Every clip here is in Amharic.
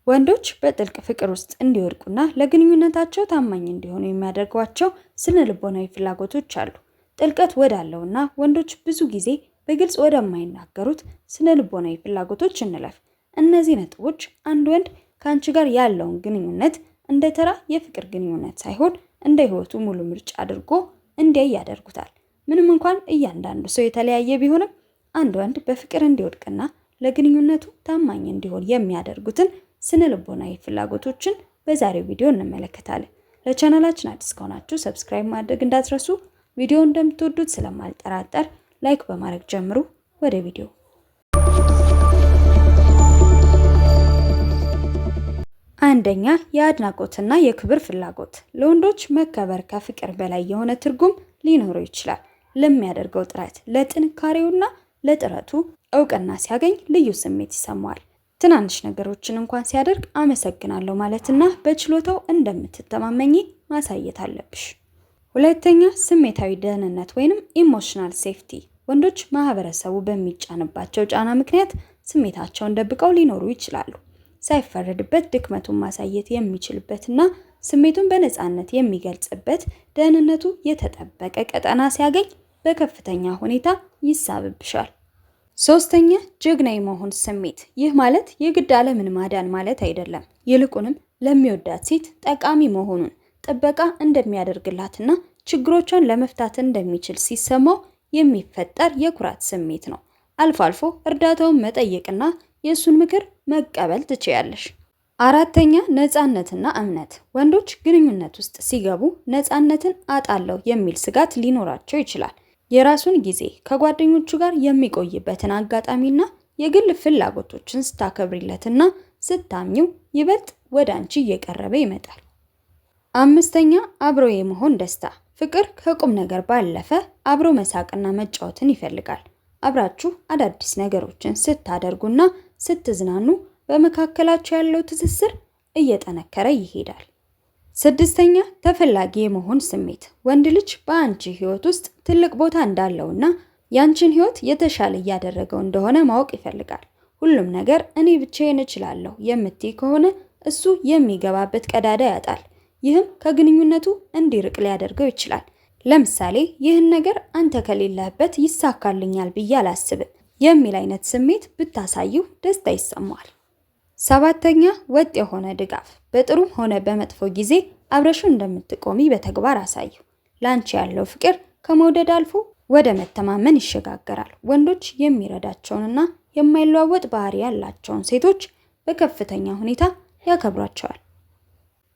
ወንዶች በጥልቅ ፍቅር ውስጥ እንዲወድቁና ለግንኙነታቸው ታማኝ እንዲሆኑ የሚያደርጓቸው ስነ-ልቦናዊ ፍላጎቶች አሉ። ጥልቀት ወዳለውና ወንዶች ብዙ ጊዜ በግልጽ ወደማይናገሩት ስነ-ልቦናዊ ፍላጎቶች እንለፍ። እነዚህ ነጥቦች አንድ ወንድ ከአንቺ ጋር ያለውን ግንኙነት እንደ ተራ የፍቅር ግንኙነት ሳይሆን እንደ ህይወቱ ሙሉ ምርጫ አድርጎ እንዲያይ ያደርጉታል። ምንም እንኳን እያንዳንዱ ሰው የተለያየ ቢሆንም አንድ ወንድ በፍቅር እንዲወድቅና ለግንኙነቱ ታማኝ እንዲሆን የሚያደርጉትን ስነ-ልቦናዊ ፍላጎቶችን በዛሬው ቪዲዮ እንመለከታለን። ለቻናላችን አዲስ ከሆናችሁ ሰብስክራይብ ማድረግ እንዳትረሱ። ቪዲዮ እንደምትወዱት ስለማልጠራጠር ላይክ በማድረግ ጀምሩ። ወደ ቪዲዮ። አንደኛ፣ የአድናቆትና የክብር ፍላጎት። ለወንዶች መከበር ከፍቅር በላይ የሆነ ትርጉም ሊኖረው ይችላል። ለሚያደርገው ጥረት፣ ለጥንካሬውና ለጥረቱ እውቅና ሲያገኝ ልዩ ስሜት ይሰማዋል። ትናንሽ ነገሮችን እንኳን ሲያደርግ አመሰግናለሁ ማለትና በችሎታው እንደምትተማመኝ ማሳየት አለብሽ። ሁለተኛ፣ ስሜታዊ ደህንነት ወይንም ኢሞሽናል ሴፍቲ። ወንዶች ማህበረሰቡ በሚጫንባቸው ጫና ምክንያት ስሜታቸውን ደብቀው ሊኖሩ ይችላሉ። ሳይፈረድበት ድክመቱን ማሳየት የሚችልበትና ስሜቱን በነፃነት የሚገልጽበት ደህንነቱ የተጠበቀ ቀጠና ሲያገኝ በከፍተኛ ሁኔታ ይሳብብሻል። ሶስተኛ፣ ጀግና የመሆን ስሜት። ይህ ማለት የግድ ዓለምን ማዳን ማለት አይደለም። ይልቁንም ለሚወዳት ሴት ጠቃሚ መሆኑን፣ ጥበቃ እንደሚያደርግላትና ችግሮቿን ለመፍታት እንደሚችል ሲሰማው የሚፈጠር የኩራት ስሜት ነው። አልፎ አልፎ እርዳታውን መጠየቅና የእሱን ምክር መቀበል ትችያለሽ። አራተኛ፣ ነፃነትና እምነት። ወንዶች ግንኙነት ውስጥ ሲገቡ ነፃነትን አጣለው የሚል ስጋት ሊኖራቸው ይችላል። የራሱን ጊዜ ከጓደኞቹ ጋር የሚቆይበትን አጋጣሚና የግል ፍላጎቶችን ስታከብሪለትና ስታምኚው ይበልጥ ወደ አንቺ እየቀረበ ይመጣል። አምስተኛ፣ አብሮ የመሆን ደስታ። ፍቅር ከቁም ነገር ባለፈ አብሮ መሳቅና መጫወትን ይፈልጋል። አብራችሁ አዳዲስ ነገሮችን ስታደርጉና ስትዝናኑ በመካከላችሁ ያለው ትስስር እየጠነከረ ይሄዳል። ስድስተኛ፣ ተፈላጊ የመሆን ስሜት። ወንድ ልጅ በአንቺ ህይወት ውስጥ ትልቅ ቦታ እንዳለውና ያንቺን ህይወት የተሻለ እያደረገው እንደሆነ ማወቅ ይፈልጋል። ሁሉም ነገር እኔ ብቻዬን እችላለሁ የምትይ ከሆነ እሱ የሚገባበት ቀዳዳ ያጣል። ይህም ከግንኙነቱ እንዲርቅ ሊያደርገው ይችላል። ለምሳሌ ይህን ነገር አንተ ከሌለህበት ይሳካልኛል ብዬ አላስብም የሚል አይነት ስሜት ብታሳዩ ደስታ ይሰማዋል። ሰባተኛ፣ ወጥ የሆነ ድጋፍ። በጥሩም ሆነ በመጥፎ ጊዜ አብረሹ እንደምትቆሚ በተግባር አሳዩ። ላንቺ ያለው ፍቅር ከመውደድ አልፎ ወደ መተማመን ይሸጋገራል። ወንዶች የሚረዳቸውንና የማይለዋወጥ ባህሪ ያላቸውን ሴቶች በከፍተኛ ሁኔታ ያከብሯቸዋል።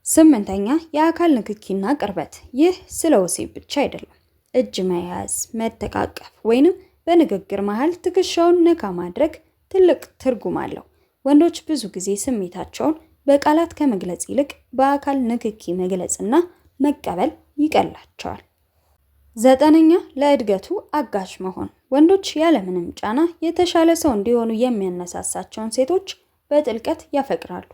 ስምንተኛ፣ የአካል ንክኪና ቅርበት። ይህ ስለ ወሲብ ብቻ አይደለም። እጅ መያዝ፣ መተቃቀፍ ወይንም በንግግር መሃል ትከሻውን ነካ ማድረግ ትልቅ ትርጉም አለው። ወንዶች ብዙ ጊዜ ስሜታቸውን በቃላት ከመግለጽ ይልቅ በአካል ንክኪ መግለጽና መቀበል ይቀላቸዋል። ዘጠነኛ፣ ለእድገቱ አጋዥ መሆን። ወንዶች ያለምንም ጫና የተሻለ ሰው እንዲሆኑ የሚያነሳሳቸውን ሴቶች በጥልቀት ያፈቅራሉ።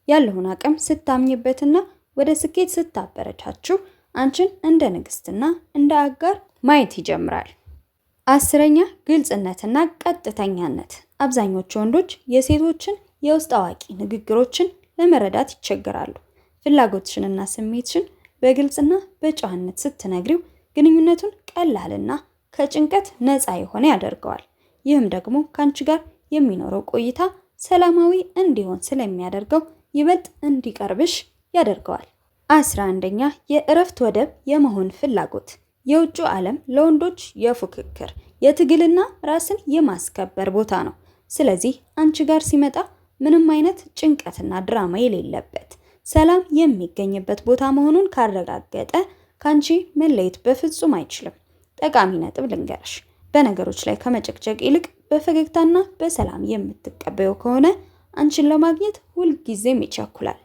ያለውን አቅም ስታምኝበትና ወደ ስኬት ስታበረታችሁ አንቺን እንደ ንግስትና እንደ አጋር ማየት ይጀምራል። አስረኛ፣ ግልጽነትና ቀጥተኛነት። አብዛኞቹ ወንዶች የሴቶችን የውስጥ አዋቂ ንግግሮችን ለመረዳት ይቸገራሉ። ፍላጎትሽንና ስሜትሽን በግልጽና በጨዋነት ስትነግሪው ግንኙነቱን ቀላልና ከጭንቀት ነፃ የሆነ ያደርገዋል። ይህም ደግሞ ከአንቺ ጋር የሚኖረው ቆይታ ሰላማዊ እንዲሆን ስለሚያደርገው ይበልጥ እንዲቀርብሽ ያደርገዋል። 11ኛ፣ የእረፍት ወደብ የመሆን ፍላጎት። የውጭ ዓለም ለወንዶች የፉክክር የትግልና ራስን የማስከበር ቦታ ነው። ስለዚህ አንቺ ጋር ሲመጣ ምንም አይነት ጭንቀትና ድራማ የሌለበት ሰላም የሚገኝበት ቦታ መሆኑን ካረጋገጠ ካንቺ መለየት በፍጹም አይችልም። ጠቃሚ ነጥብ ልንገርሽ፣ በነገሮች ላይ ከመጨቅጨቅ ይልቅ በፈገግታና በሰላም የምትቀበዩ ከሆነ አንቺን ለማግኘት ሁልጊዜም ይቸኩላል።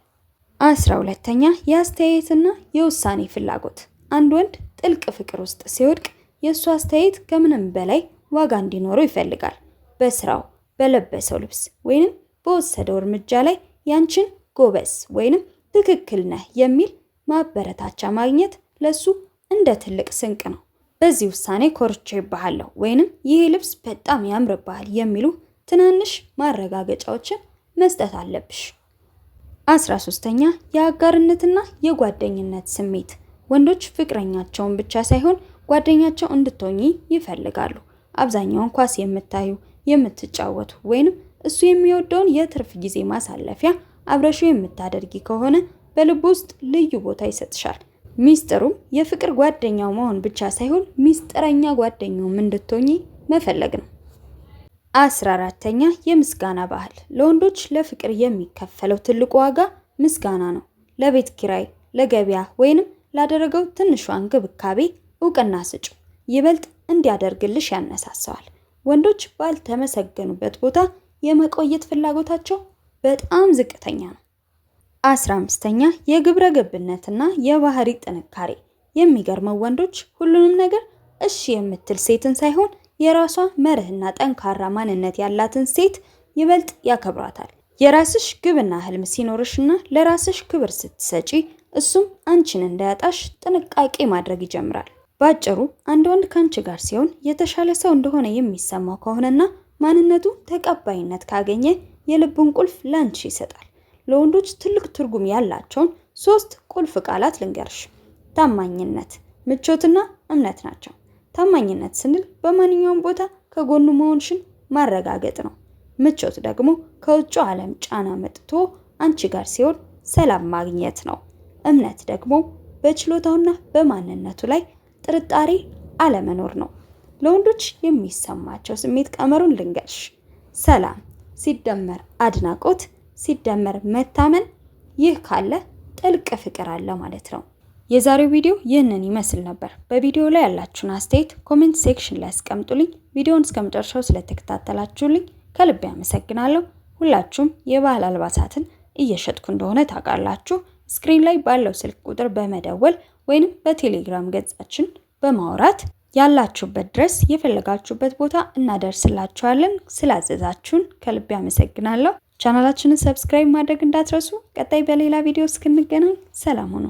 12ኛ፣ የአስተያየትና የውሳኔ ፍላጎት። አንድ ወንድ ጥልቅ ፍቅር ውስጥ ሲወድቅ የእሱ አስተያየት ከምንም በላይ ዋጋ እንዲኖረው ይፈልጋል። በስራው፣ በለበሰው ልብስ ወይንም በወሰደው እርምጃ ላይ ያንቺን ጎበዝ ወይንም ትክክል ነህ የሚል ማበረታቻ ማግኘት ለሱ እንደ ትልቅ ስንቅ ነው። በዚህ ውሳኔ ኮርቼብሃለሁ ወይንም ይሄ ልብስ በጣም ያምርብሃል የሚሉ ትናንሽ ማረጋገጫዎችን መስጠት አለብሽ። 13ኛ የአጋርነትና የጓደኝነት ስሜት። ወንዶች ፍቅረኛቸውን ብቻ ሳይሆን ጓደኛቸው እንድትሆኚ ይፈልጋሉ። አብዛኛውን ኳስ የምታዩ፣ የምትጫወቱ ወይንም እሱ የሚወደውን የትርፍ ጊዜ ማሳለፊያ አብረሹ የምታደርጊ ከሆነ በልብ ውስጥ ልዩ ቦታ ይሰጥሻል። ሚስጥሩም የፍቅር ጓደኛው መሆን ብቻ ሳይሆን ሚስጥረኛ ጓደኛውም እንድትሆኚ መፈለግ ነው። 14ኛ የምስጋና ባህል። ለወንዶች ለፍቅር የሚከፈለው ትልቁ ዋጋ ምስጋና ነው። ለቤት ኪራይ፣ ለገበያ ወይንም ላደረገው ትንሿ እንክብካቤ እውቅና ስጩ። ይበልጥ እንዲያደርግልሽ ያነሳሳዋል። ወንዶች ባልተመሰገኑበት ቦታ የመቆየት ፍላጎታቸው በጣም ዝቅተኛ ነው። 15ኛ የግብረ ገብነትና የባህሪ ጥንካሬ። የሚገርመው ወንዶች ሁሉንም ነገር እሺ የምትል ሴትን ሳይሆን የራሷ መርህና ጠንካራ ማንነት ያላትን ሴት ይበልጥ ያከብራታል። የራስሽ ግብና ህልም ሲኖርሽና ለራስሽ ክብር ስትሰጪ እሱም አንቺን እንዳያጣሽ ጥንቃቄ ማድረግ ይጀምራል። ባጭሩ አንድ ወንድ ካንቺ ጋር ሲሆን የተሻለ ሰው እንደሆነ የሚሰማው ከሆነና ማንነቱ ተቀባይነት ካገኘ የልቡን ቁልፍ ላንቺ ይሰጣል። ለወንዶች ትልቅ ትርጉም ያላቸውን 3 ቁልፍ ቃላት ልንገርሽ። ታማኝነት፣ ምቾትና እምነት ናቸው። ታማኝነት ስንል በማንኛውም ቦታ ከጎኑ መሆንሽን ማረጋገጥ ነው። ምቾት ደግሞ ከውጭ ዓለም ጫና መጥቶ አንቺ ጋር ሲሆን ሰላም ማግኘት ነው። እምነት ደግሞ በችሎታውና በማንነቱ ላይ ጥርጣሬ አለመኖር ነው። ለወንዶች የሚሰማቸው ስሜት ቀመሩን ልንገርሽ። ሰላም ሲደመር አድናቆት ሲደመር መታመን፣ ይህ ካለ ጥልቅ ፍቅር አለ ማለት ነው። የዛሬው ቪዲዮ ይህንን ይመስል ነበር። በቪዲዮ ላይ ያላችሁን አስተያየት ኮሜንት ሴክሽን ላይ አስቀምጡልኝ። ቪዲዮውን እስከመጨረሻው ስለተከታተላችሁልኝ ከልብ አመሰግናለሁ። ሁላችሁም የባህል አልባሳትን እየሸጥኩ እንደሆነ ታውቃላችሁ። ስክሪን ላይ ባለው ስልክ ቁጥር በመደወል ወይንም በቴሌግራም ገጻችን በማውራት ያላችሁበት ድረስ የፈለጋችሁበት ቦታ እናደርስላችኋለን። ስላዘዛችሁን ከልብ አመሰግናለሁ። ቻናላችንን ሰብስክራይብ ማድረግ እንዳትረሱ። ቀጣይ በሌላ ቪዲዮ እስክንገናኝ ሰላም ሁኑ።